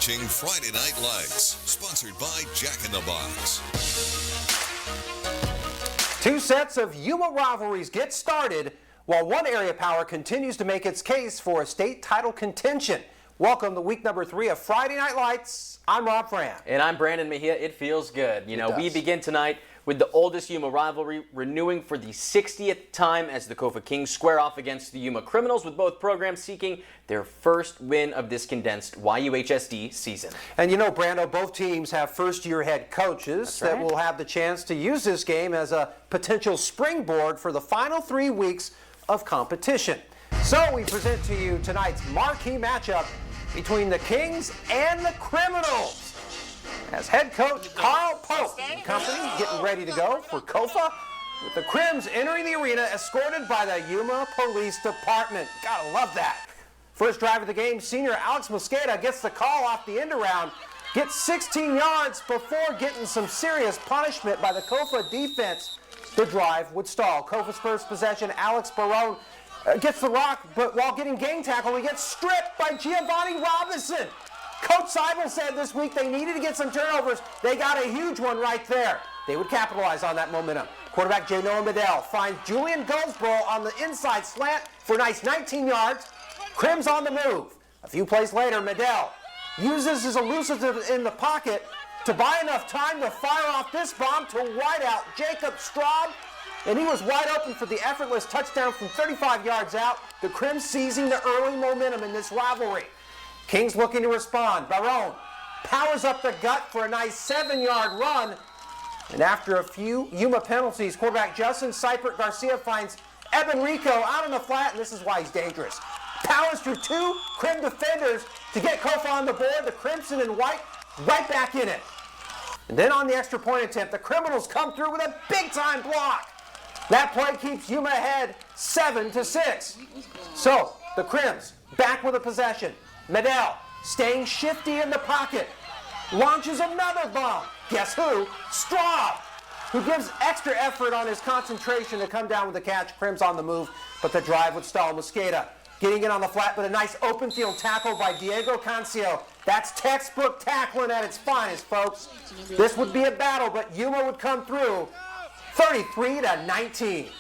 watching Friday Night Lights, sponsored by Jack in the Box. Two sets of Yuma rivalries get started while one area power continues to make its case for a state title contention. Welcome to week number 3 of Friday Night Lights. I'm Rob Fran. And I'm Brandon Mejia. It feels good. We begin tonight with the oldest Yuma rivalry renewing for the 60th time as the Kofa Kings square off against the Yuma Criminals, with both programs seeking their first win of this condensed YUHSD season. And Brando, both teams have first-year head coaches that will have the chance to use this game as a potential springboard for the final 3 weeks of competition. So we present to you tonight's marquee matchup between the Kings and the Criminals, as head coach Carl Pope and company getting ready to go for Kofa, with the Crims entering the arena escorted by the Yuma Police Department. Gotta love that. First drive of the game, senior Alex Mosqueda gets the call off the end around, gets 16 yards before getting some serious punishment by the Kofa defense. The drive would stall. Kofa's first possession, Alex Barone gets the rock, but while getting gang tackle, he gets stripped by Giovanni Robinson. Coach Seibel said this week they needed to get some turnovers. They got a huge one right there. They would capitalize on that momentum. Quarterback Janoa Medell finds Julian Goldsboro on the inside slant for a nice 19 yards. Crims on the move. A few plays later, Medell uses his elusiveness in the pocket to buy enough time to fire off this bomb to wideout Jacob Straub, and he was wide open for the effortless touchdown from 35 yards out. The Crims seizing the early momentum in this rivalry. Kings looking to respond. Barone powers up the gut for a nice 7-yard run. And after a few Yuma penalties, quarterback Justin Seipert Garcia finds Eben Rico out on the flat, and this is why he's dangerous. Powers through 2 Crim defenders to get Kofa on the board. The Crimson and White right back in it. And then on the extra point attempt, the Criminals come through with a big-time block. That play keeps Yuma ahead 7-6. So the Crims back with a possession. Medell, staying shifty in the pocket, launches another bomb. Guess who? Straub, who gives extra effort on his concentration to come down with the catch. Crims on the move, but the drive would stall. Mosqueda getting in on the flat, but a nice open field tackle by Diego Cancio. That's textbook tackling at its finest, folks. This would be a battle, but Yuma would come through 33-19.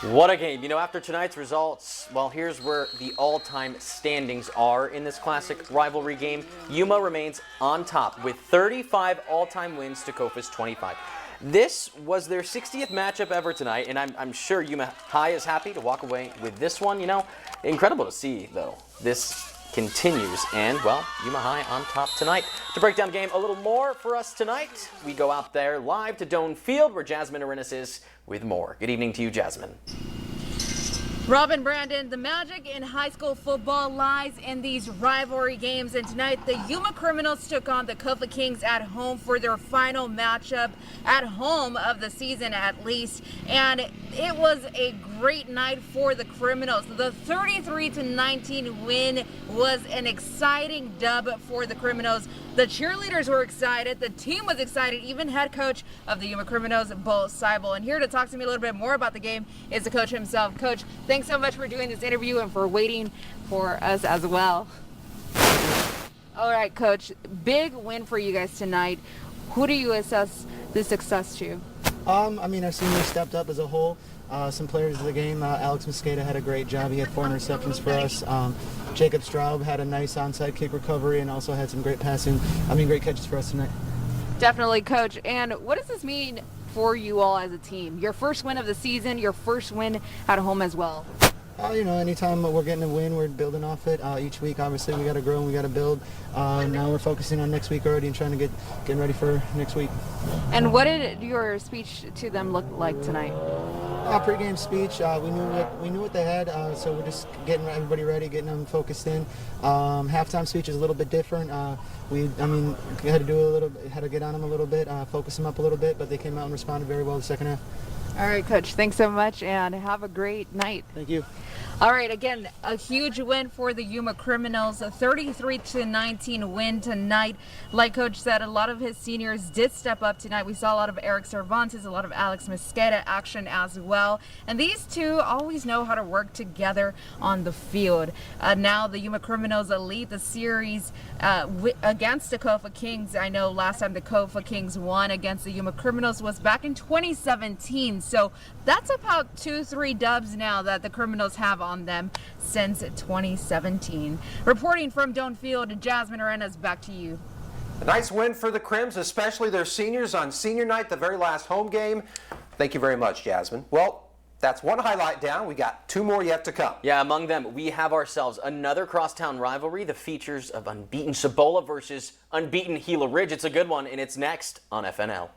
What a game. After tonight's results, well, here's where the all-time standings are in this classic rivalry game. Yuma remains on top with 35 all-time wins to Kofa's 25. This was their 60th matchup ever tonight, and I'm sure Yuma High is happy to walk away with this one. Incredible to see, though. This continues, and, well, Yuma High on top tonight. To break down the game a little more for us tonight, we go out there live to Doane Field, where Jasmine Arenas is with more. Good evening to you, Jasmine. Robin, Brandon, the magic in high school football lies in these rivalry games, and tonight the Yuma Criminals took on the Kofa Kings at home for their final matchup at home of the season, at least, and it was a great night for the Criminals. The 33-19 win was an exciting dub for the Criminals. The cheerleaders were excited, the team was excited, even head coach of the Yuma Criminals, Bo Seibel. And here to talk to me a little bit more about the game is the coach himself. Coach, thanks so much for doing this interview and for waiting for us as well. All right, Coach, big win for you guys tonight. Who do you assess the success to? Our seniors stepped up as a whole. Some players of the game, Alex Mosqueda had a great job. He had 4 interceptions for us. Jacob Straub had a nice onside kick recovery and also had some great great catches for us tonight. Definitely, Coach. And what does this mean for you all as a team? Your first win of the season, your first win at home as well. Anytime we're getting a win, we're building off it. Each week, obviously, we got to grow and we got to build. Now we're focusing on next week already and trying to getting ready for next week. And what did your speech to them look like tonight? Pre-game speech. We knew what they had, so we're just getting everybody ready, getting them focused in. Halftime speech is a little bit different. We had to get on them a little bit, focus them up a little bit, but they came out and responded very well the second half. All right, Coach. Thanks so much, and have a great night. Thank you. All right, again, a huge win for the Yuma Criminals, a 33-19 win tonight. Like Coach said, a lot of his seniors did step up tonight. We saw a lot of Eric Cervantes, a lot of Alex Mosqueda action as well. And these two always know how to work together on the field. Now the Yuma Criminals lead the series against the Kofa Kings. I know last time the Kofa Kings won against the Yuma Criminals was back in 2017. So that's about 2-3 dubs now that the Criminals have on them since 2017. Reporting from Doan Field, Jasmine Arenas, back to you. A nice win for the Crims, especially their seniors on senior night, the very last home game. Thank you very much, Jasmine. Well, that's one highlight down. We got 2 more yet to come. Yeah, among them, we have ourselves another crosstown rivalry, the features of unbeaten Cibola versus unbeaten Gila Ridge. It's a good one, and it's next on FNL.